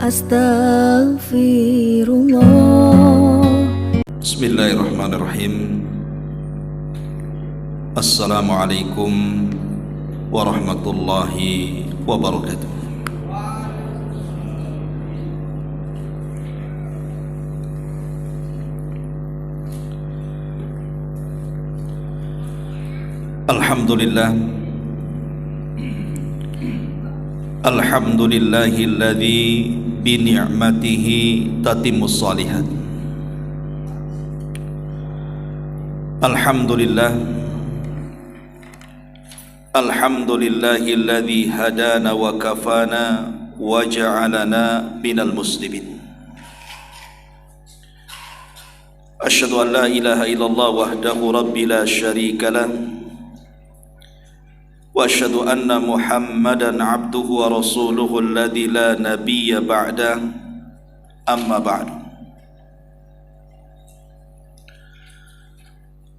Astaghfirullah. Bismillahirrahmanirrahim. Assalamualaikum warahmatullahi wabarakatuh. Alhamdulillah. Alhamdulillahilladzi bi ni'matihi tatimmus shalihat. Alhamdulillah. Alhamdulillahilladzi hadana wa kafana wa ja'alana minal muslimin. Asyhadu an la ilaha illallah wahdahu rabbi la syarika lah. Wa asyhadu anna Muhammadan abduhu wa rasuluhu alladzi la nabiyya ba'da. Amma ba'du.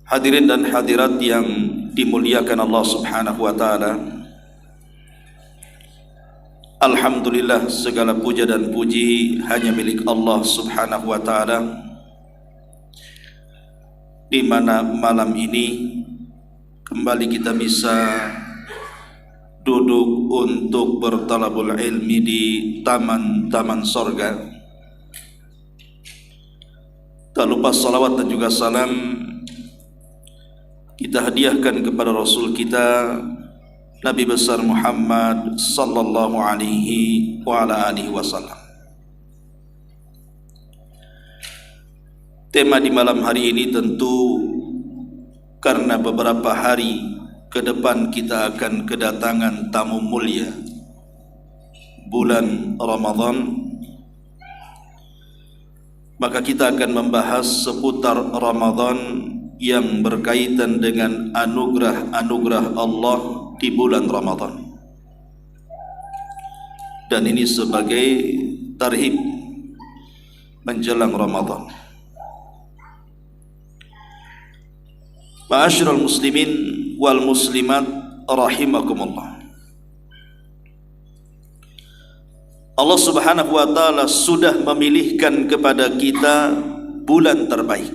Hadirin dan hadirat yang dimuliakan Allah Subhanahu wa taala. Alhamdulillah, segala puja dan puji hanya milik Allah Subhanahu wa taala, di mana malam ini kembali kita bisa duduk untuk bertalabul ilmi di taman-taman sorga. Tak lupa salawat dan juga salam kita hadiahkan kepada Rasul kita Nabi besar Muhammad sallallahu alaihi wa ala alihi wasallam. Tema di malam hari ini tentu karena beberapa hari ke depan kita akan kedatangan tamu mulia bulan Ramadan, maka kita akan membahas seputar Ramadan yang berkaitan dengan anugerah-anugerah Allah di bulan Ramadan. Dan ini sebagai tarhib menjelang Ramadan. Ma'asyiral muslimin wal muslimat rahimakumullah. Allah Subhanahu wa taala sudah memilihkan kepada kita bulan terbaik.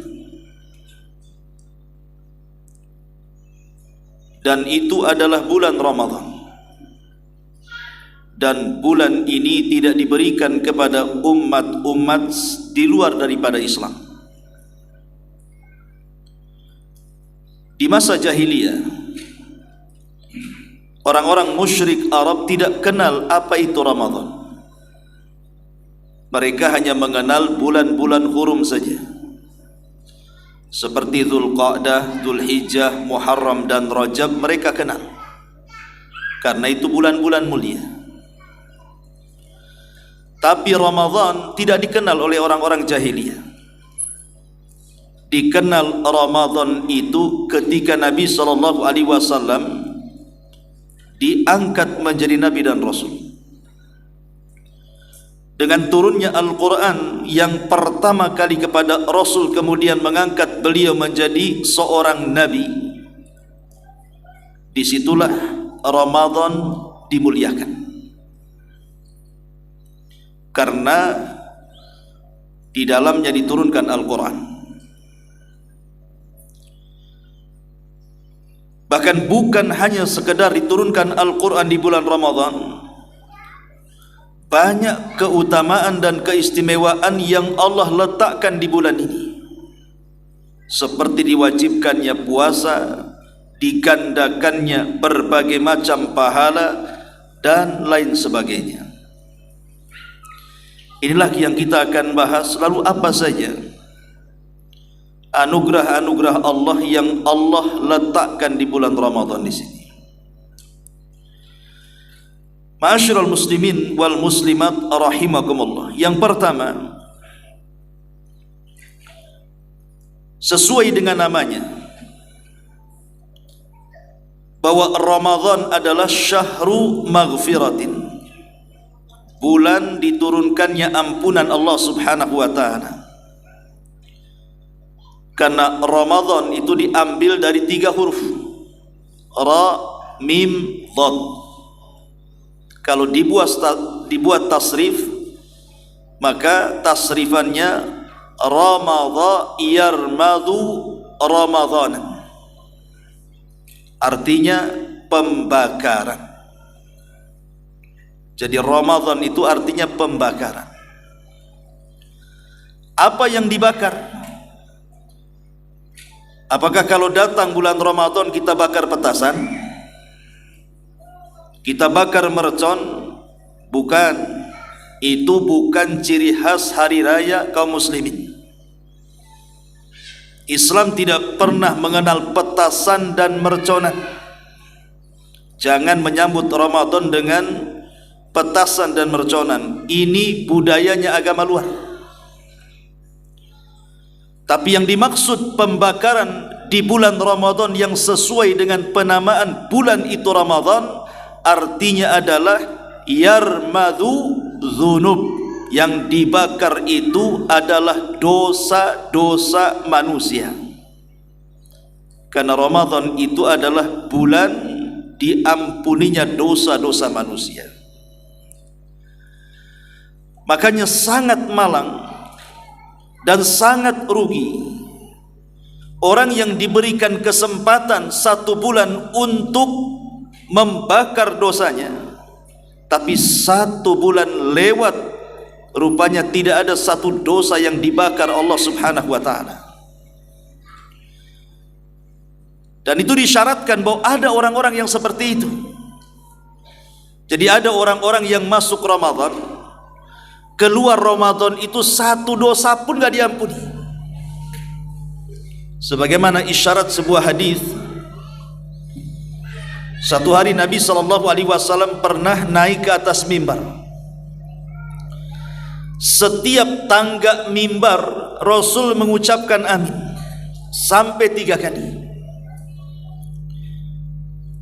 Dan itu adalah bulan Ramadan. Dan bulan ini tidak diberikan kepada umat-umat di luar daripada Islam. Di masa jahiliyah, orang-orang musyrik Arab tidak kenal apa itu Ramadan. Mereka hanya mengenal bulan-bulan hurum saja, seperti Dzulqa'dah, Dzulhijjah, Muharram dan Rajab mereka kenal, karena itu bulan-bulan mulia. Tapi Ramadan tidak dikenal oleh orang-orang jahiliyah. Dikenal Ramadan itu ketika Nabi SAW diangkat menjadi Nabi dan Rasul. Dengan turunnya Al-Quran yang pertama kali kepada Rasul, kemudian mengangkat beliau menjadi seorang Nabi, disitulah Ramadan dimuliakan. Karena di dalamnya diturunkan Al-Quran. Bahkan bukan hanya sekedar diturunkan Al-Quran di bulan Ramadan, banyak keutamaan dan keistimewaan yang Allah letakkan di bulan ini, seperti diwajibkannya puasa, digandakannya berbagai macam pahala, dan lain sebagainya. Inilah yang kita akan bahas. Lalu apa saja anugerah-anugerah Allah yang Allah letakkan di bulan Ramadan di sini? Ma'asyiral muslimin wal muslimat rahimakumullah. Yang pertama, sesuai dengan namanya, bahwa Ramadan adalah syahru maghfiratin, bulan diturunkannya ampunan Allah Subhanahu wa taala. Karena Ramadan itu diambil dari 3 huruf, Ra, Mim, Dhad. Kalau dibuat tasrif maka tasrifannya ramadha yarmadu ramadhanan, artinya pembakaran. Jadi Ramadan itu artinya pembakaran. Apa yang dibakar? Apakah kalau datang bulan Ramadan kita bakar petasan? Kita bakar mercon? Bukan. Itu bukan ciri khas hari raya kaum muslimin. Islam tidak pernah mengenal petasan dan merconan. Jangan menyambut Ramadan dengan petasan dan merconan. Ini budayanya agama luar. Tapi yang dimaksud pembakaran di bulan Ramadan yang sesuai dengan penamaan bulan itu Ramadan, artinya adalah yarmadu dzunub. Yang dibakar itu adalah dosa-dosa manusia. Karena Ramadan itu adalah bulan diampuninya dosa-dosa manusia. Makanya sangat malang dan sangat rugi orang yang diberikan kesempatan 1 bulan untuk membakar dosanya, tapi 1 bulan lewat, rupanya tidak ada 1 dosa yang dibakar Allah Subhanahu wa ta'ala. Dan itu disyaratkan bahwa ada orang-orang yang seperti itu. Jadi ada orang-orang yang masuk Ramadan, keluar Ramadan itu 1 dosa pun gak diampuni. Sebagaimana isyarat sebuah hadis. Satu hari Nabi SAW pernah naik ke atas mimbar. Setiap tangga mimbar Rasul mengucapkan amin sampai 3 kali.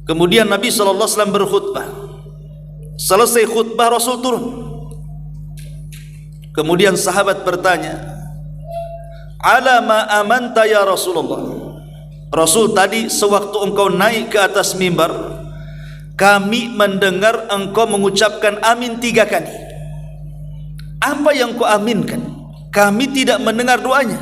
Kemudian Nabi SAW berkhutbah. Selesai khutbah Rasul turun. Kemudian sahabat bertanya, "Ala ma amanta ya Rasulullah?" Rasul, tadi sewaktu engkau naik ke atas mimbar, kami mendengar engkau mengucapkan amin 3 kali. Apa yang kau aminkan? Kami tidak mendengar doanya.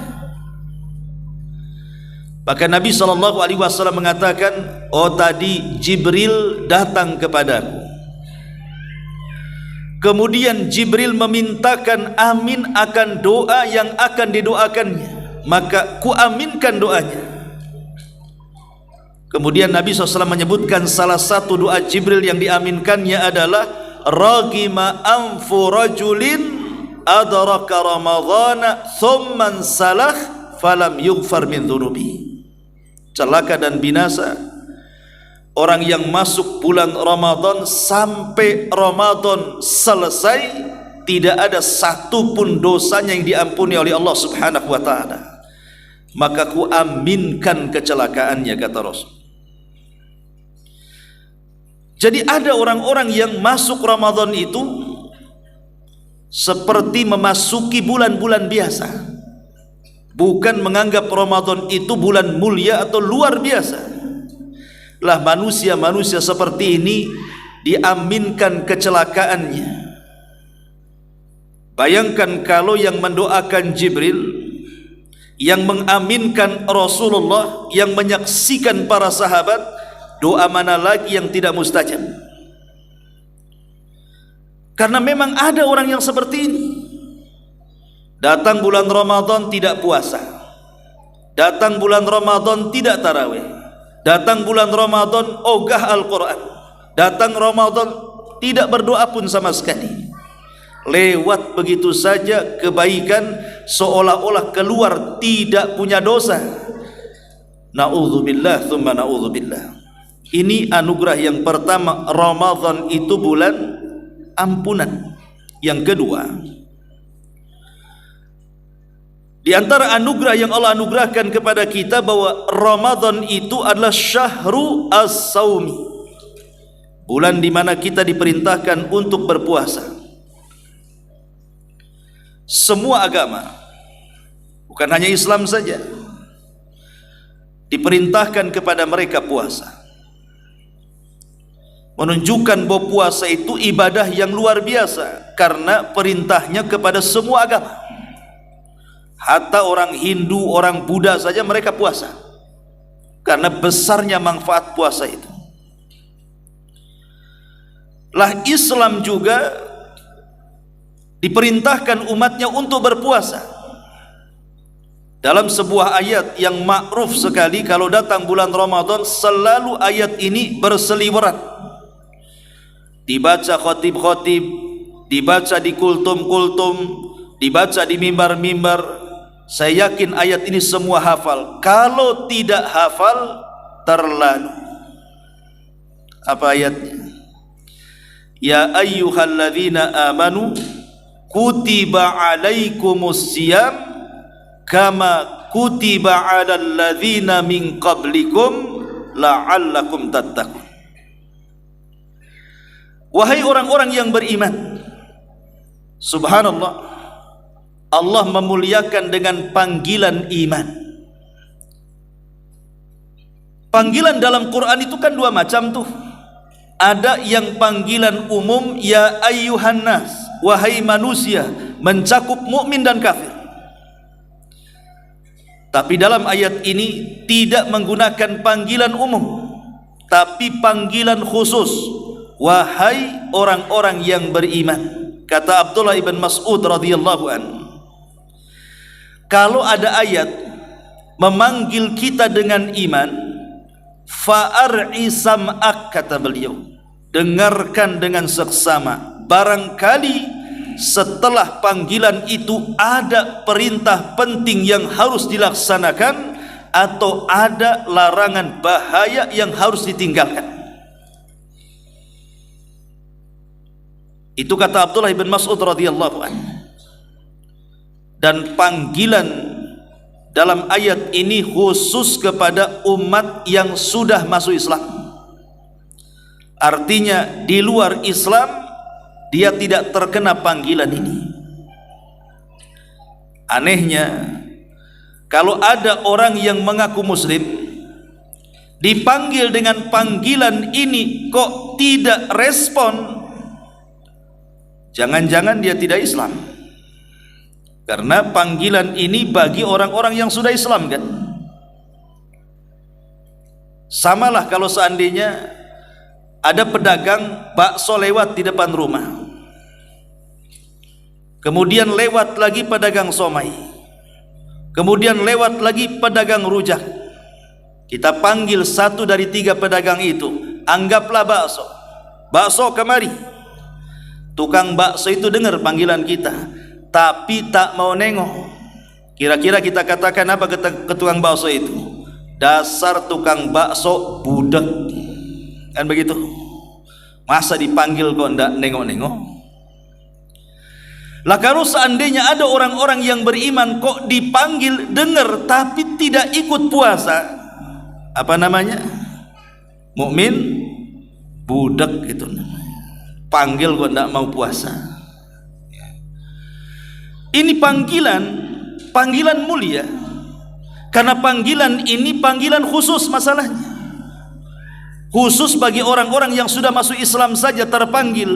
Maka Nabi SAW mengatakan, "Oh, tadi Jibril datang kepadaku. Kemudian Jibril memintakan amin akan doa yang akan didoakannya, maka ku aminkan doanya." Kemudian Nabi SAW menyebutkan salah satu doa Jibril yang diaminkannya adalah ragima anfu rajulin adraka ramadhana thumman salah falam yughfar min dhunubi. Celaka dan binasa orang yang masuk bulan Ramadan sampai Ramadan selesai, tidak ada 1 pun dosanya yang diampuni oleh Allah Subhanahu wa ta'ala. Maka ku aminkan kecelakaannya, kata Rasul. Jadi ada orang-orang yang masuk Ramadan itu seperti memasuki bulan-bulan biasa, bukan menganggap Ramadan itu bulan mulia atau luar biasa. Lah manusia-manusia seperti ini diaminkan kecelakaannya. Bayangkan kalau yang mendoakan Jibril, yang mengaminkan Rasulullah, yang menyaksikan para sahabat, doa mana lagi yang tidak mustajab? Karena memang ada orang yang seperti ini. Datang bulan Ramadan tidak puasa, datang bulan Ramadan tidak tarawih, datang bulan Ramadan ogah Al-Quran, datang Ramadan tidak berdoa pun sama sekali. Lewat begitu saja kebaikan, seolah-olah keluar tidak punya dosa. Na'udzubillah tsumma na'udzubillah. Ini anugerah yang pertama, Ramadan itu bulan ampunan. Yang kedua, di antara anugerah yang Allah anugerahkan kepada kita, bahwa Ramadan itu adalah syahru as-saumi, bulan di mana kita diperintahkan untuk berpuasa. Semua agama, bukan hanya Islam saja, diperintahkan kepada mereka puasa. menunjukkan bahwa puasa itu ibadah yang luar biasa karena perintahnya kepada semua agama. Hatta orang Hindu, orang Buddha saja mereka puasa karena besarnya manfaat puasa itu. Lah Islam juga diperintahkan umatnya untuk berpuasa. Dalam sebuah ayat yang ma'ruf sekali, kalau datang bulan Ramadan selalu ayat ini berseliweran, dibaca khotib-khotib, dibaca di kultum-kultum, dibaca di mimbar-mimbar. Saya yakin ayat ini semua hafal. Kalau tidak hafal, terlalu. Apa ayatnya? Ya ayyuhalladzina amanu kutiba alaikumus siyam kama kutiba alal ladzina min qablikum la'allakum tattaqun. Wahai orang-orang yang beriman, subhanallah, Allah memuliakan dengan panggilan iman. Panggilan dalam Quran itu kan dua macam tuh. Ada yang panggilan umum, ya ayyuhan nas, wahai manusia, mencakup mukmin dan kafir. Tapi dalam ayat ini tidak menggunakan panggilan umum, tapi panggilan khusus, wahai orang-orang yang beriman. Kata Abdullah ibn Mas'ud radhiyallahu anhu, kalau ada ayat memanggil kita dengan iman, fa'ar'i sam'ak, kata beliau, dengarkan dengan seksama. Barangkali setelah panggilan itu ada perintah penting yang harus dilaksanakan atau ada larangan bahaya yang harus ditinggalkan. Itu kata Abdullah bin Mas'ud radhiyallahu anhu. Dan panggilan dalam ayat ini khusus kepada umat yang sudah masuk Islam. Artinya di luar Islam dia tidak terkena panggilan ini. Anehnya, kalau ada orang yang mengaku muslim dipanggil dengan panggilan ini kok tidak respon, jangan-jangan dia tidak Islam. Karena panggilan ini bagi orang-orang yang sudah Islam kan. Samalah kalau seandainya ada pedagang bakso lewat di depan rumah, kemudian lewat lagi pedagang somai, kemudian lewat lagi pedagang rujak. Kita panggil satu dari tiga pedagang itu, anggaplah bakso. Bakso kemari. Tukang bakso itu dengar panggilan kita, tapi tak mau nengok. Kira-kira kita katakan apa ke tukang bakso itu? Dasar tukang bakso budak. Kan begitu? Masa dipanggil kok ndak nengok-nengok? Lah kalau seandainya ada orang-orang yang beriman kok dipanggil dengar tapi tidak ikut puasa, apa namanya? Mukmin budak itu namanya. Panggil kok ndak mau puasa. Ini panggilan mulia, karena panggilan ini panggilan khusus masalahnya, khusus bagi orang-orang yang sudah masuk Islam saja terpanggil.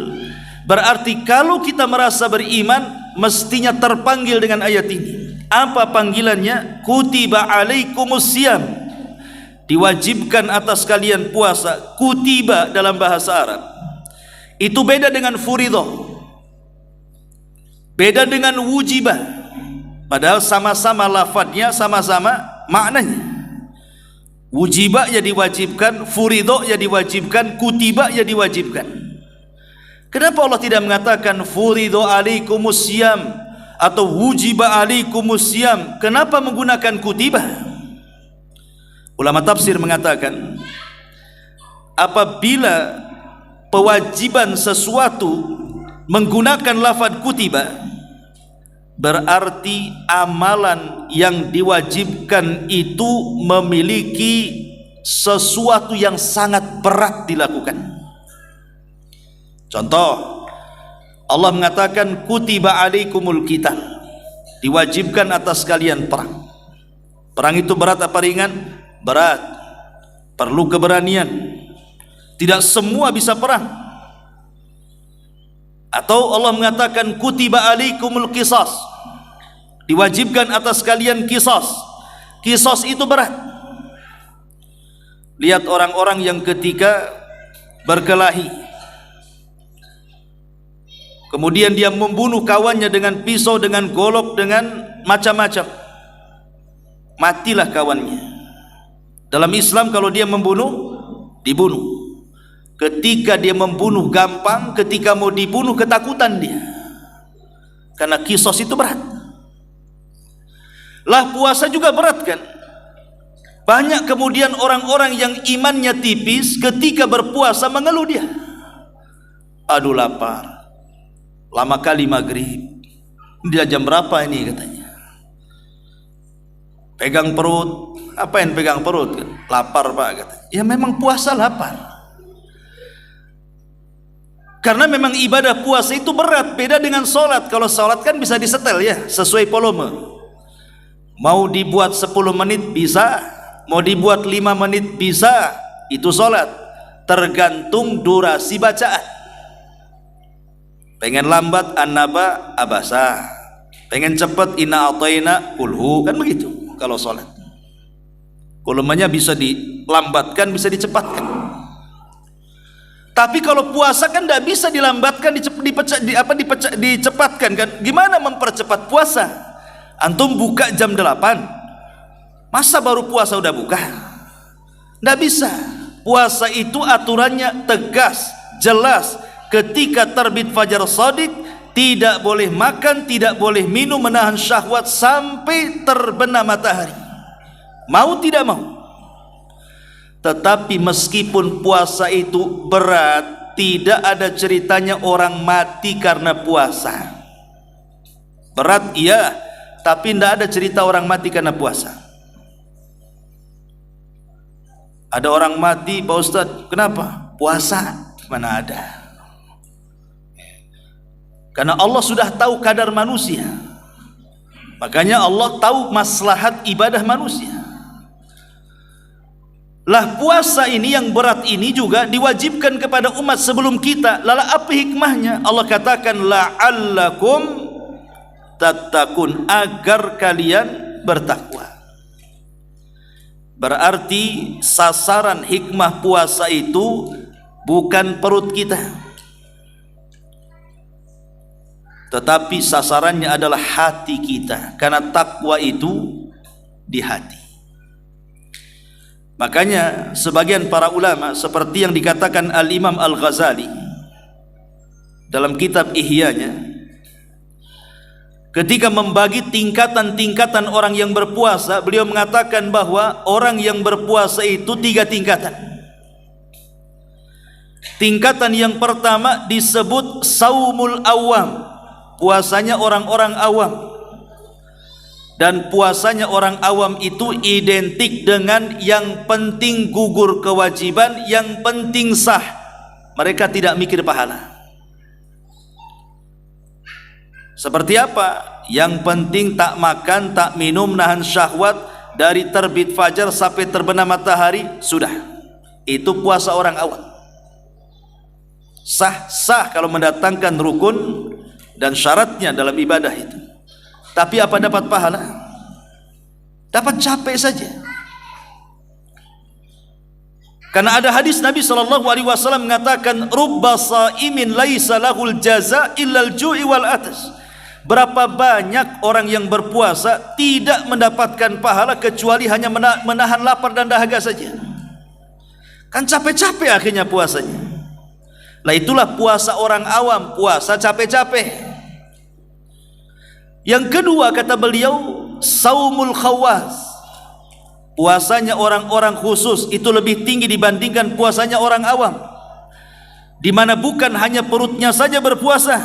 Berarti kalau kita merasa beriman mestinya terpanggil dengan ayat ini. Apa panggilannya? Kutiba alaikumus siyam, diwajibkan atas kalian puasa. Kutiba dalam bahasa Arab itu beda dengan furidah, beda dengan wujibah, padahal sama-sama lafadznya, sama-sama maknanya. Wujibah ya diwajibkan, furidah ya diwajibkan, kutiba ya diwajibkan. Kenapa Allah tidak mengatakan furidah alaikumus siyam atau wujiba alaikumus siyam? Kenapa menggunakan kutiba? Ulama tafsir mengatakan apabila pewajiban sesuatu menggunakan lafaz kutiba, berarti amalan yang diwajibkan itu memiliki sesuatu yang sangat berat dilakukan. Contoh, Allah mengatakan kutiba alaikumul qital, diwajibkan atas kalian perang. Perang itu berat apa ringan? Berat, perlu keberanian. Tidak semua bisa perang. Atau Allah mengatakan kutiba alaikumul qisas, diwajibkan atas kalian qisas. Qisas itu berat. Lihat orang-orang yang ketika berkelahi, kemudian dia membunuh kawannya dengan pisau, dengan golok, dengan macam-macam, matilah kawannya. Dalam Islam kalau dia membunuh, dibunuh. Ketika dia membunuh gampang, ketika mau dibunuh ketakutan dia, karena qisas itu berat. Lah puasa juga berat kan. Banyak kemudian orang-orang yang imannya tipis ketika berpuasa mengeluh dia, aduh lapar, lama kali maghrib, dia jam berapa ini katanya, pegang perut. Apa yang pegang perut kan? Lapar pak katanya. Ya memang puasa lapar, karena memang ibadah puasa itu berat. Beda dengan sholat. Kalau sholat kan bisa disetel ya, sesuai volume. Mau dibuat 10 menit bisa, mau dibuat 5 menit bisa. Itu sholat, tergantung durasi bacaan. Pengen lambat an-naba abasa, pengen cepet inna a'tayna kulhu, kan begitu. Kalau sholat volumenya bisa dilambatkan, bisa dicepatkan. Tapi kalau puasa kan tidak bisa dilambatkan, dicepatkan kan? Gimana mempercepat puasa? Antum buka jam 8, masa baru puasa udah buka? Tidak bisa. Puasa itu aturannya tegas, jelas. Ketika terbit fajar shadiq, tidak boleh makan, tidak boleh minum, menahan syahwat sampai terbenam matahari. Mau tidak mau. Tetapi meskipun puasa itu berat, tidak ada ceritanya orang mati karena puasa. Berat iya, tapi tidak ada cerita orang mati karena puasa. Ada orang mati, Pak Ustadz, kenapa? Puasa. Mana ada. Karena Allah sudah tahu kadar manusia. Makanya Allah tahu maslahat ibadah manusia. Lah puasa ini yang berat ini juga diwajibkan kepada umat sebelum kita. Lala apa hikmahnya? Allah katakan la'allakum tattaqun, agar kalian bertakwa. Berarti sasaran hikmah puasa itu bukan perut kita, tetapi sasarannya adalah hati kita, karena takwa itu di hati. Makanya sebagian para ulama seperti yang dikatakan Al-Imam Al-Ghazali dalam kitab Ihya-nya, ketika membagi tingkatan-tingkatan orang yang berpuasa, beliau mengatakan bahwa orang yang berpuasa itu 3 tingkatan. Tingkatan yang pertama disebut saumul awam, puasanya orang-orang awam. Dan puasanya orang awam itu identik dengan yang penting gugur kewajiban, yang penting sah. Mereka tidak mikir pahala. Seperti apa? Yang penting tak makan, tak minum, nahan syahwat dari terbit fajar sampai terbenam matahari, sudah. Itu puasa orang awam. Sah kalau mendatangkan rukun dan syaratnya dalam ibadah itu. Tapi apa dapat pahala? Dapat capek saja. Karena ada hadis Nabi SAW mengatakan, rubba sa'imin laisa lahul jaza illal ju'i wal atas. Berapa banyak orang yang berpuasa tidak mendapatkan pahala kecuali hanya menahan lapar dan dahaga saja. Kan capek-capek akhirnya puasanya. Lah itulah puasa orang awam, puasa capek-capek. Yang kedua kata beliau, saumul khawas, puasanya orang-orang khusus itu lebih tinggi dibandingkan puasanya orang awam, di mana bukan hanya perutnya saja berpuasa,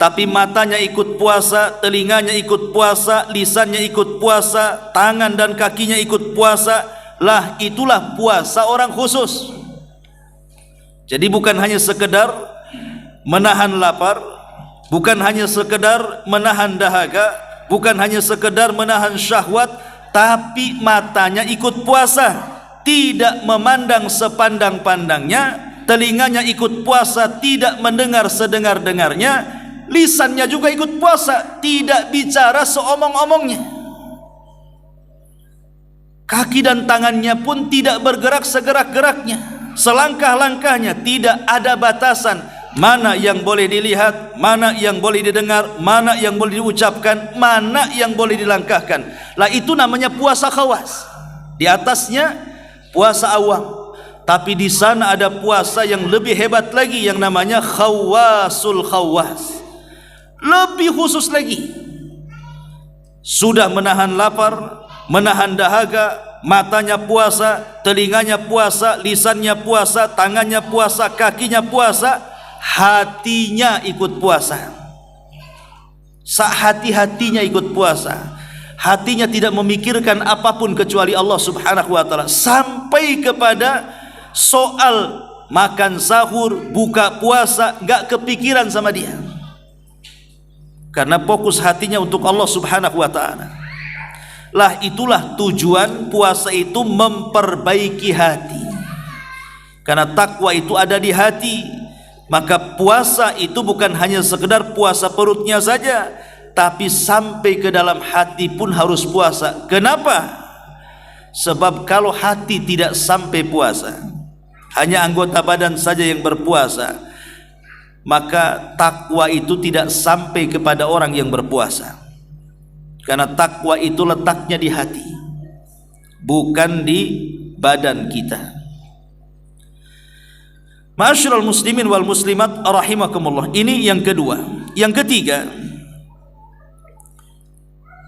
tapi matanya ikut puasa, telinganya ikut puasa, lisannya ikut puasa, tangan dan kakinya ikut puasa. Lah itulah puasa orang khusus. Jadi bukan hanya sekedar menahan lapar, bukan hanya sekedar menahan dahaga, bukan hanya sekedar menahan syahwat, tapi matanya ikut puasa, tidak memandang sepandang-pandangnya, telinganya ikut puasa, tidak mendengar sedengar-dengarnya, lisannya juga ikut puasa, tidak bicara seomong-omongnya, kaki dan tangannya pun tidak bergerak segerak-geraknya, selangkah-langkahnya tidak ada batasan, mana yang boleh dilihat, mana yang boleh didengar, mana yang boleh diucapkan, mana yang boleh dilangkahkan. Lah itu namanya puasa khawas. Di atasnya puasa awam. Tapi di sana ada puasa yang lebih hebat lagi, yang namanya khawasul khawas. Lebih khusus lagi. Sudah menahan lapar, menahan dahaga, matanya puasa, telinganya puasa, lisannya puasa, tangannya puasa, kakinya puasa, hatinya ikut puasa. Hati-hatinya ikut puasa. Hatinya tidak memikirkan apapun kecuali Allah Subhanahu wa taala, sampai kepada soal makan sahur, buka puasa, gak kepikiran sama dia, karena fokus hatinya untuk Allah Subhanahu wa ta'ala. Lah itulah tujuan puasa itu, memperbaiki hati. Karena takwa itu ada di hati, maka puasa itu bukan hanya sekedar puasa perutnya saja, tapi sampai ke dalam hati pun harus puasa. Kenapa? Sebab kalau hati tidak sampai puasa, hanya anggota badan saja yang berpuasa, maka takwa itu tidak sampai kepada orang yang berpuasa. Karena takwa itu letaknya di hati, bukan di badan kita. Ma'asyiral muslimin wal muslimat rahimakumullah. Ini yang kedua. Yang ketiga,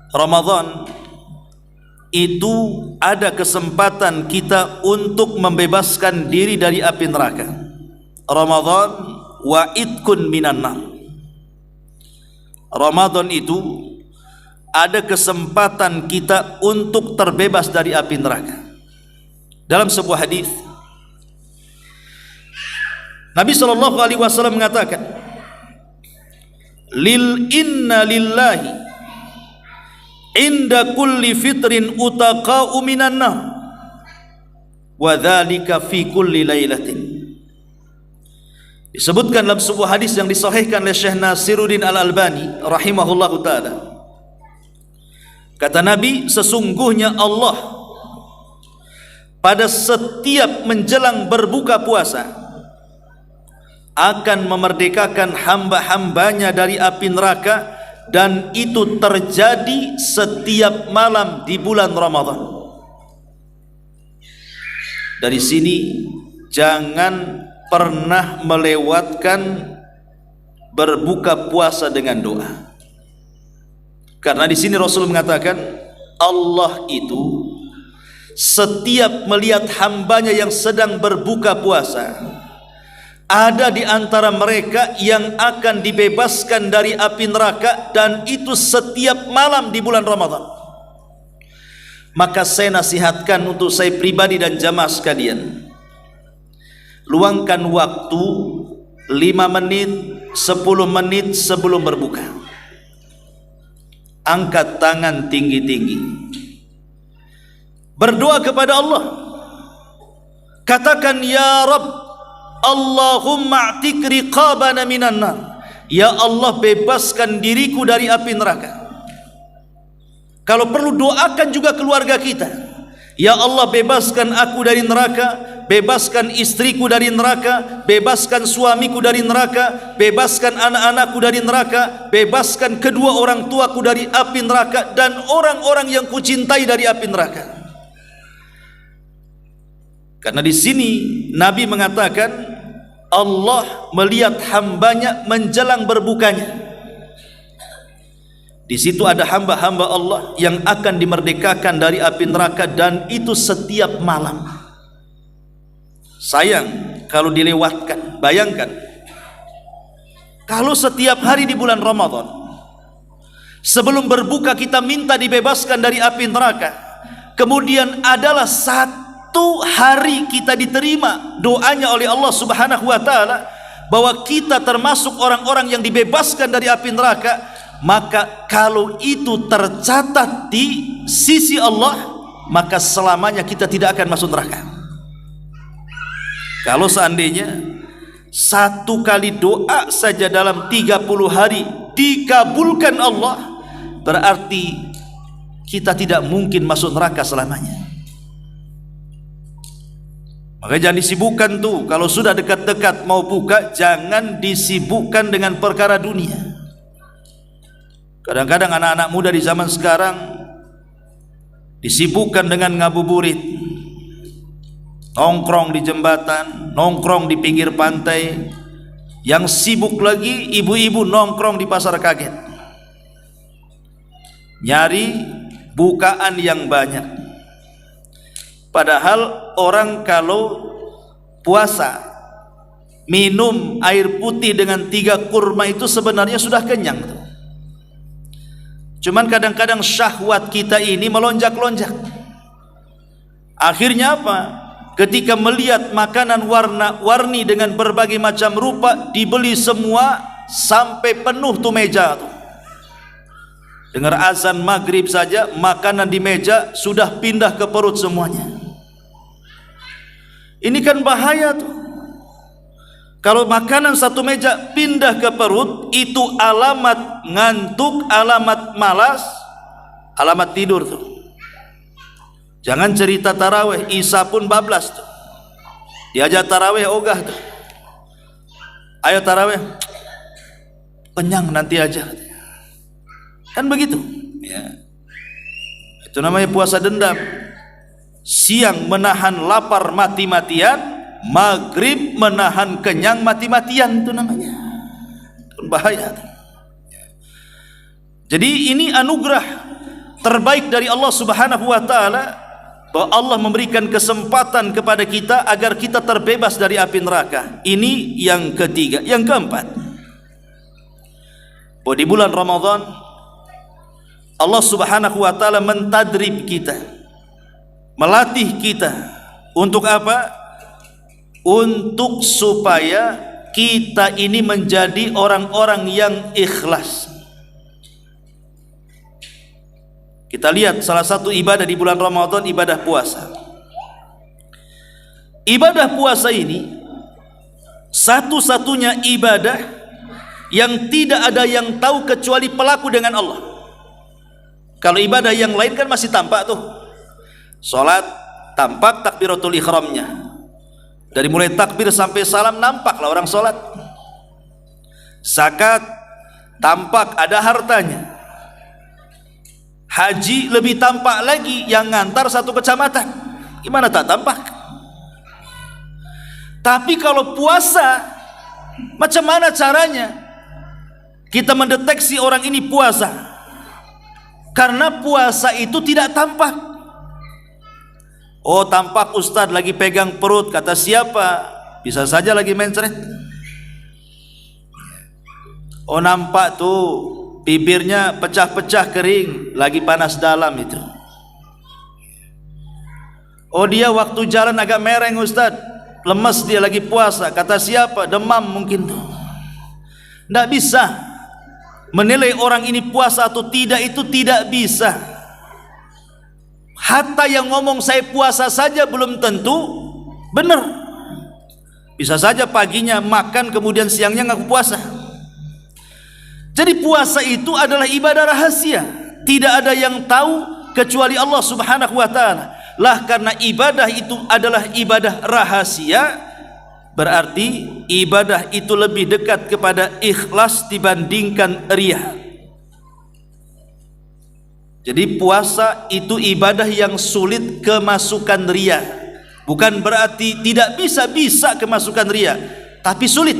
Ramadan itu ada kesempatan kita untuk membebaskan diri dari api neraka. Ramadan wa idkun minan nar. Ramadan itu ada kesempatan kita untuk terbebas dari api neraka. Dalam sebuah hadis Nabi SAW mengatakan, inna lillahi inda kulli fitrin utaqa'u minan nar wa dzalika fi kulli lailatin. Disebutkan dalam sebuah hadis yang disahihkan oleh Syekh Nasiruddin Al-Albani rahimahullahu taala. Kata Nabi, sesungguhnya Allah pada setiap menjelang berbuka puasa akan memerdekakan hamba-hambanya dari api neraka, dan itu terjadi setiap malam di bulan Ramadan. Dari sini jangan pernah melewatkan berbuka puasa dengan doa. Karena di sini Rasul mengatakan, Allah itu setiap melihat hambanya yang sedang berbuka puasa, ada di antara mereka yang akan dibebaskan dari api neraka, dan itu setiap malam di bulan Ramadan. Maka saya nasihatkan untuk saya pribadi dan jamaah sekalian, luangkan waktu 5 menit, 10 menit sebelum berbuka. Angkat tangan tinggi-tinggi, berdoa kepada Allah, katakan, ya Rabb, Allahumma a'tik riqabana minan nar. Ya Allah, bebaskan diriku dari api neraka. Kalau perlu doakan juga keluarga kita. Ya Allah, bebaskan aku dari neraka, bebaskan istriku dari neraka, bebaskan suamiku dari neraka, bebaskan anak-anakku dari neraka, bebaskan kedua orang tuaku dari api neraka, dan orang-orang yang kucintai dari api neraka. Karena di sini Nabi mengatakan, Allah melihat hambanya menjelang berbukanya. Di situ ada hamba-hamba Allah yang akan dimerdekakan dari api neraka, dan itu setiap malam. Sayang kalau dilewatkan. Bayangkan kalau setiap hari di bulan Ramadan sebelum berbuka kita minta dibebaskan dari api neraka, kemudian adalah satu hari kita diterima doanya oleh Allah Subhanahu wa taala bahwa kita termasuk orang-orang yang dibebaskan dari api neraka, maka kalau itu tercatat di sisi Allah, maka selamanya kita tidak akan masuk neraka. Kalau seandainya satu kali doa saja dalam 30 hari dikabulkan Allah, berarti kita tidak mungkin masuk neraka selamanya. Maka jangan disibukkan tuh, kalau sudah dekat-dekat mau buka, jangan disibukkan dengan perkara dunia. Kadang-kadang anak-anak muda di zaman sekarang disibukkan dengan ngabuburit, nongkrong di jembatan, nongkrong di pinggir pantai. Yang sibuk lagi ibu-ibu nongkrong di pasar kaget, nyari bukaan yang banyak. Padahal orang kalau puasa minum air putih dengan 3 kurma itu sebenarnya sudah kenyang tuh. Cuman kadang-kadang syahwat kita ini melonjak-lonjak. Akhirnya apa? Ketika melihat makanan warna-warni dengan berbagai macam rupa, dibeli semua sampai penuh tuh meja tuh. Dengar azan maghrib saja, makanan di meja sudah pindah ke perut semuanya. Ini kan bahaya tuh. Kalau makanan satu meja pindah ke perut, itu alamat ngantuk, alamat malas, alamat tidur tuh. Jangan cerita taraweh, Isa pun bablas tuh. Diajak taraweh ogah tuh. Ayo taraweh, kenyang nanti aja. Kan begitu ya. Itu namanya puasa dendam. Siang menahan lapar mati-matian, maghrib menahan kenyang mati-matian, itu namanya. Bahaya. Jadi ini anugerah terbaik dari Allah Subhanahu wa taala, bahwa Allah memberikan kesempatan kepada kita agar kita terbebas dari api neraka. Ini yang ketiga. Yang keempat, bahwa di bulan Ramadan Allah Subhanahu wa taala mentadrib kita, melatih kita untuk apa? Untuk supaya kita ini menjadi orang-orang yang ikhlas. Kita lihat salah satu ibadah di bulan Ramadan, ibadah puasa. Ibadah puasa ini satu-satunya ibadah yang tidak ada yang tahu kecuali pelaku dengan Allah. Kalau ibadah yang lain kan masih tampak tuh. Salat tampak takbiratul ihramnya, dari mulai takbir sampai salam nampaklah orang salat. Zakat tampak ada hartanya. Haji lebih tampak lagi, yang ngantar satu kecamatan. Gimana tak tampak? Tapi kalau puasa, macam mana caranya kita mendeteksi orang ini puasa? Karena puasa itu tidak tampak. Oh, tampak ustadz lagi pegang perut, kata siapa? Bisa saja lagi mencret. Oh, nampak tuh bibirnya pecah-pecah kering, lagi panas dalam itu. Oh, dia waktu jalan agak mereng ustadz, lemes, dia lagi puasa, kata siapa? Demam mungkin tuh. Tidak bisa menilai orang ini puasa atau tidak, itu tidak bisa. Hatta yang ngomong saya puasa saja belum tentu benar. Bisa saja paginya makan, kemudian siangnya ngaku puasa. Jadi puasa itu adalah ibadah rahasia, tidak ada yang tahu kecuali Allah Subhanahu wa taala. Lah karena ibadah itu adalah ibadah rahasia, berarti ibadah itu lebih dekat kepada ikhlas dibandingkan riya. Jadi puasa itu ibadah yang sulit kemasukan riya. Bukan berarti tidak bisa kemasukan riya, tapi sulit.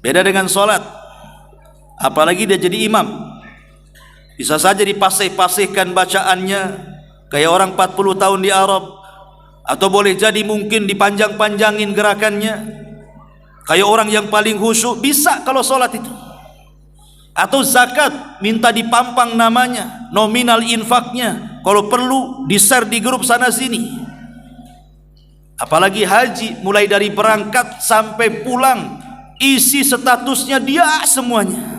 Beda dengan sholat. Apalagi dia jadi imam, bisa saja dipasih-pasihkan bacaannya kayak orang 40 tahun di Arab, atau boleh jadi mungkin dipanjang-panjangin gerakannya kayak orang yang paling khusyuk. Bisa kalau sholat itu. Atau zakat minta dipampang namanya, nominal infaknya, kalau perlu di-share di grup sana sini. Apalagi haji, mulai dari berangkat sampai pulang isi statusnya dia semuanya.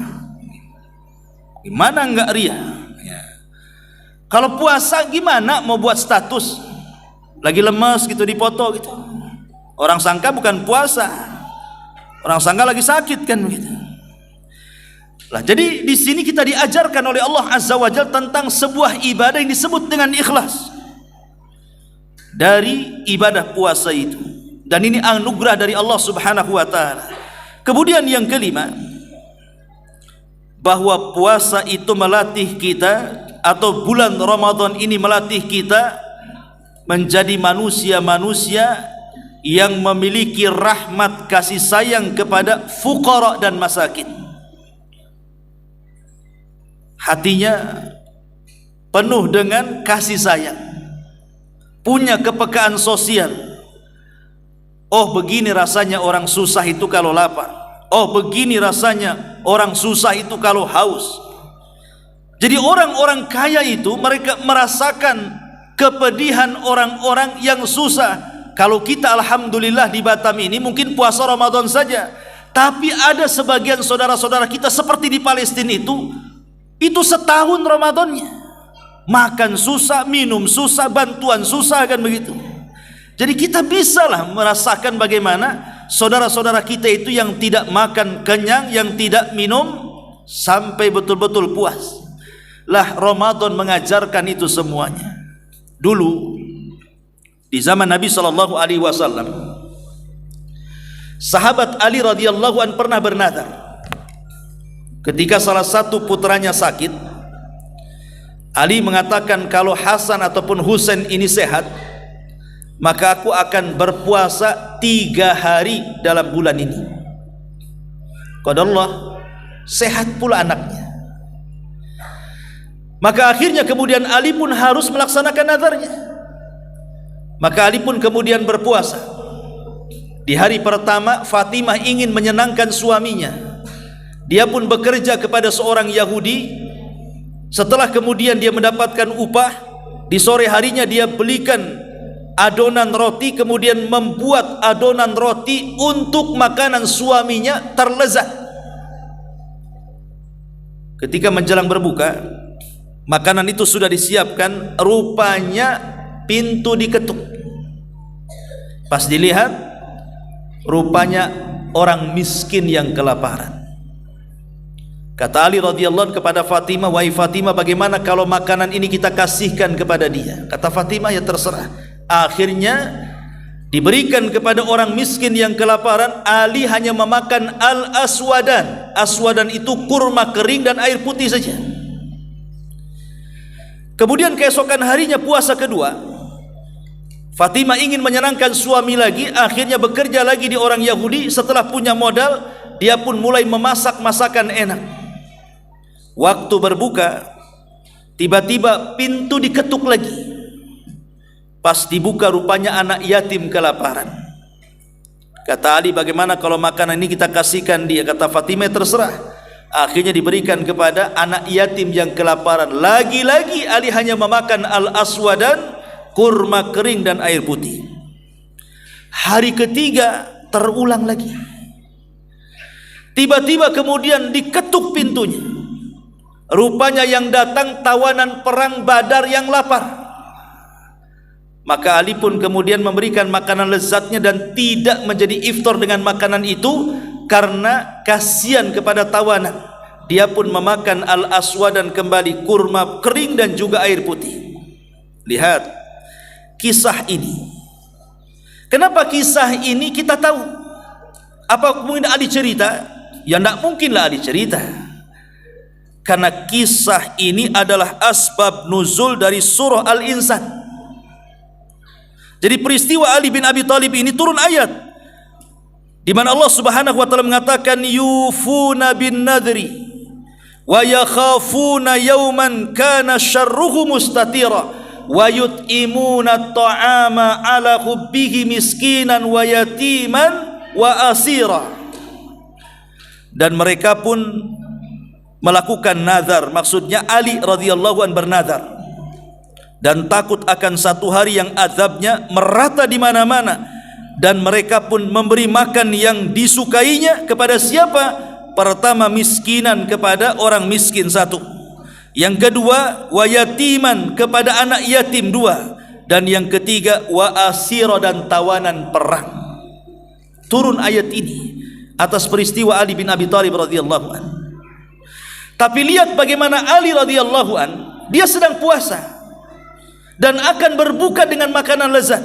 Gimana enggak ria? Ya. Kalau puasa gimana mau buat status? Lagi lemes gitu dipoto gitu. Orang sangka bukan puasa. Orang sangka lagi sakit kan begitu. Lah, jadi di sini kita diajarkan oleh Allah Azza wa Jalla tentang sebuah ibadah yang disebut dengan ikhlas. Dari ibadah puasa itu. Dan ini anugerah dari Allah Subhanahu wa taala. Kemudian yang kelima, bahwa puasa itu melatih kita, atau bulan Ramadan ini melatih kita menjadi manusia-manusia yang memiliki rahmat kasih sayang kepada fuqara dan masakin. Hatinya penuh dengan kasih sayang, punya kepekaan sosial. Oh, begini rasanya orang susah itu kalau lapar. Oh, begini rasanya orang susah itu kalau haus. Jadi orang-orang kaya itu mereka merasakan kepedihan orang-orang yang susah. Kalau kita alhamdulillah di Batam ini mungkin puasa Ramadan saja, tapi ada sebagian saudara-saudara kita seperti di Palestina itu setahun Ramadannya. Makan susah, minum susah, bantuan susah, kan begitu. Jadi kita bisalah merasakan bagaimana saudara-saudara kita itu yang tidak makan kenyang, yang tidak minum sampai betul-betul puas. Lah, Ramadan mengajarkan itu semuanya. Dulu di zaman Nabi sallallahu alaihi wasallam, sahabat Ali radhiyallahu an pernah bernazar. Ketika salah satu putranya sakit, Ali mengatakan, kalau Hasan ataupun Husain ini sehat, maka aku akan berpuasa 3 hari dalam bulan ini. Qadarullah, sehat pula anaknya. Maka akhirnya kemudian Ali pun harus melaksanakan nazarnya. Maka Ali pun kemudian berpuasa. Di hari pertama, Fatimah ingin menyenangkan suaminya. Dia pun bekerja kepada seorang Yahudi. Setelah kemudian dia mendapatkan upah, di sore harinya dia belikan adonan roti, kemudian membuat adonan roti untuk makanan suaminya terlezat. Ketika menjelang berbuka, makanan itu sudah disiapkan, rupanya pintu diketuk. Pas dilihat, rupanya orang miskin yang kelaparan. Kata Ali radhiyallahu anhu kepada Fatimah, "Wahai Fatimah, bagaimana kalau makanan ini kita kasihkan kepada dia?" Kata Fatimah, "Ya terserah." Akhirnya diberikan kepada orang miskin yang kelaparan. Ali hanya memakan al-aswadan. Aswadan itu kurma kering dan air putih saja. Kemudian keesokan harinya puasa kedua, Fatimah ingin menyenangkan suami lagi, akhirnya bekerja lagi di orang Yahudi. Setelah punya modal, dia pun mulai memasak masakan enak. Waktu berbuka, tiba-tiba pintu diketuk lagi. Pas dibuka, rupanya anak yatim kelaparan. Kata Ali, bagaimana kalau makanan ini kita kasihkan dia? Kata Fatimah, terserah. Akhirnya diberikan kepada anak yatim yang kelaparan. Lagi-lagi Ali hanya memakan al-aswadan, kurma kering dan air putih. Hari ketiga terulang lagi. Tiba-tiba kemudian diketuk pintunya. Rupanya yang datang tawanan perang Badar yang lapar. Maka Ali pun kemudian memberikan makanan lezatnya dan tidak menjadi iftar dengan makanan itu karena kasihan kepada tawanan. Dia pun memakan al-aswadan kembali, kurma kering dan juga air putih. Lihat kisah ini. Kenapa kisah ini kita tahu? Apa mungkin Ali cerita? Ya tidak mungkinlah Ali cerita. Karena kisah ini adalah asbab nuzul dari surah Al-Insan. Jadi peristiwa Ali bin Abi Thalib ini turun ayat di mana Allah Subhanahu wa taala mengatakan yufuna bin nadri wa yakhafuna yawman kana syarruhu mustatira wa yut'imuna at-ta'ama ala hubbihi miskinan wa yatiman wa asira. Dan mereka pun melakukan nazar, maksudnya Ali radhiyallahu an bernazar dan takut akan satu hari yang azabnya merata di mana-mana, dan mereka pun memberi makan yang disukainya kepada siapa? Pertama miskinan, kepada orang miskin satu, Yang kedua, wa yatiman, kepada anak yatim 2. Dan yang ketiga, wa asira, dan tawanan perang. Turun ayat ini atas peristiwa Ali bin Abi Thalib radhiyallahu an. Tapi lihat bagaimana Ali radhiyallahu an, dia sedang puasa dan akan berbuka dengan makanan lezat.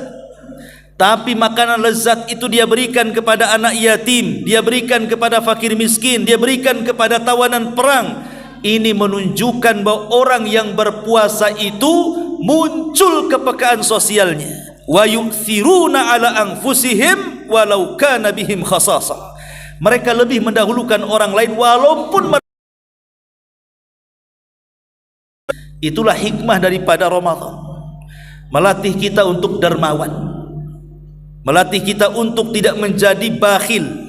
Tapi makanan lezat itu dia berikan kepada anak yatim, dia berikan kepada fakir miskin, dia berikan kepada tawanan perang. Ini menunjukkan bahwa orang yang berpuasa itu muncul kepekaan sosialnya. Wa yu'thiruna ala anfusihim walau kana bihim khasasah. Mereka lebih mendahulukan orang lain walaupun itulah hikmah daripada Ramadan. Melatih kita untuk dermawan, melatih kita untuk tidak menjadi bakhil.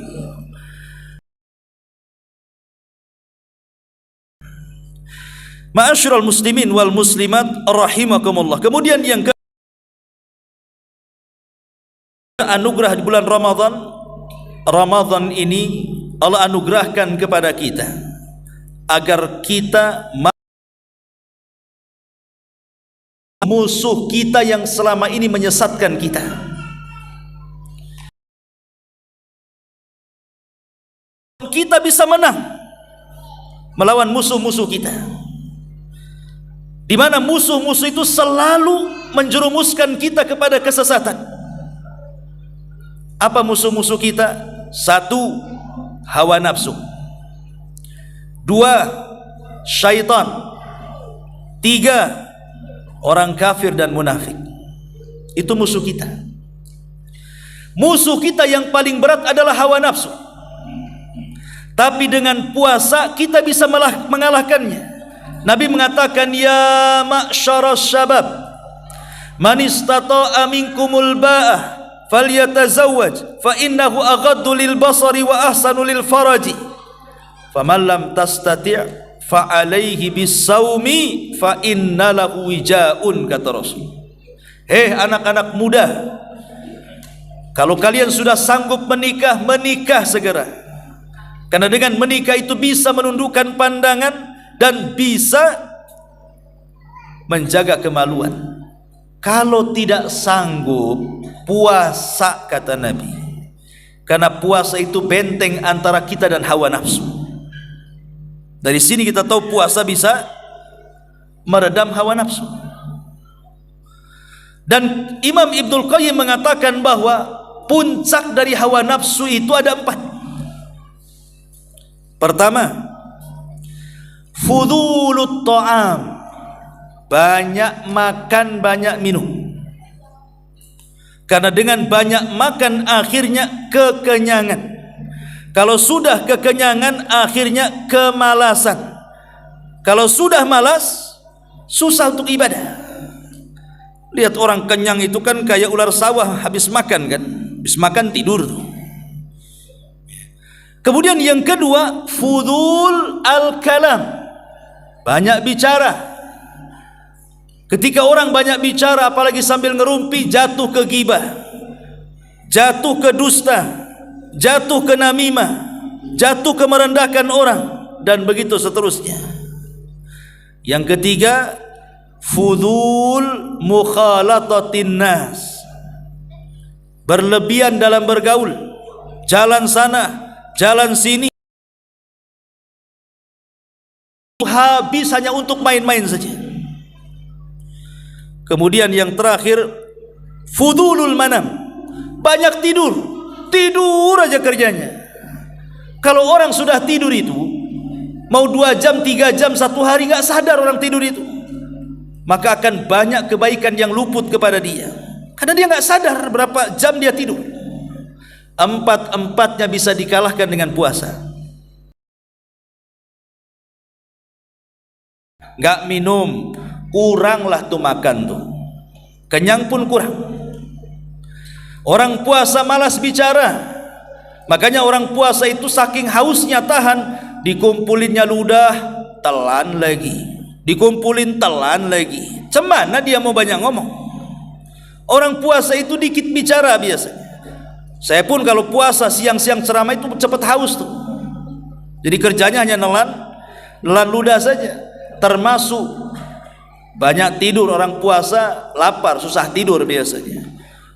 Ma'asyiral muslimin wal muslimat rahimakumullah. Kemudian yang ke anugerah di bulan Ramadan. Ramadan ini Allah anugerahkan kepada kita agar kita musuh kita yang selama ini menyesatkan kita. Kita bisa menang melawan musuh-musuh kita, di mana musuh-musuh itu selalu menjerumuskan kita kepada kesesatan. Apa musuh-musuh kita? 1, hawa nafsu. 2, syaitan. 3, orang kafir dan munafik. Itu musuh kita. Musuh kita yang paling berat adalah hawa nafsu. Tapi dengan puasa kita bisa mengalahkannya. Nabi mengatakan, ya ma'syaras syabab, man istata'a minkumul ba'ah falyatazawwaj fa innahu aghaddu lil basari wa ahsanu lil faraji, faman lam tastati' fa alaihi bisawmi fa inna lahu wijaun, kata Rasul. Hei anak-anak muda, kalau kalian sudah sanggup menikah, menikah segera. Karena dengan menikah itu bisa menundukkan pandangan dan bisa menjaga kemaluan. Kalau tidak sanggup, puasa, kata Nabi. Karena puasa itu benteng antara kita dan hawa nafsu. Dari sini kita tahu puasa bisa meredam hawa nafsu. Dan Imam Ibnul Qayyim mengatakan bahwa puncak dari hawa nafsu itu ada 4. Pertama, fudulut ta'am, banyak makan, banyak minum. Karena dengan banyak makan akhirnya kekenyangan. Kalau sudah kekenyangan akhirnya kemalasan. Kalau sudah malas, susah untuk ibadah. Lihat orang kenyang itu kan kayak ular sawah habis makan kan. Habis makan tidur. Kemudian yang kedua, fudul al-kalam, banyak bicara. Ketika orang banyak bicara, apalagi sambil ngerumpi, jatuh ke ghibah, jatuh ke dusta, jatuh ke namimah, jatuh ke merendahkan orang, dan begitu seterusnya. Yang ketiga, fudul mukhalatatin nas, berlebihan dalam bergaul, jalan sana, jalan sini, habis hanya untuk main-main saja. Kemudian yang terakhir, fudulul manam, banyak tidur, tidur aja kerjanya. Kalau orang sudah tidur itu, mau 2 jam, 3 jam, 1 hari nggak sadar orang tidur itu, maka akan banyak kebaikan yang luput kepada dia. Karena dia nggak sadar berapa jam dia tidur. 4-empatnya bisa dikalahkan dengan puasa. Nggak minum, kuranglah tuh makan tuh, kenyang pun kurang. Orang puasa malas bicara, makanya orang puasa itu saking hausnya tahan, dikumpulinnya ludah, telan lagi, dikumpulin telan lagi. Cemana dia mau banyak ngomong? Orang puasa itu dikit bicara biasanya. Saya pun kalau puasa siang-siang ceramah itu cepat haus tuh. Jadi kerjanya hanya nelan ludah saja. termasuk banyak tidur. Orang puasa lapar, susah tidur biasanya,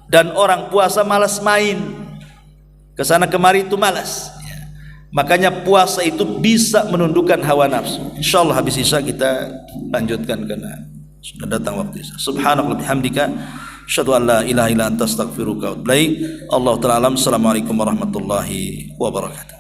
dan orang puasa malas main kesana kemari, itu malas. Makanya puasa itu bisa menundukkan hawa nafsu. Insyaallah habis Isya kita lanjutkan karena sudah datang waktu Isya. Subhanallah bihamdika asyhadu an la ilaha illa anta astaghfiruka wa atubu ilaik. Allahu ta'ala alam. Assalamualaikum warahmatullahi wabarakatuh.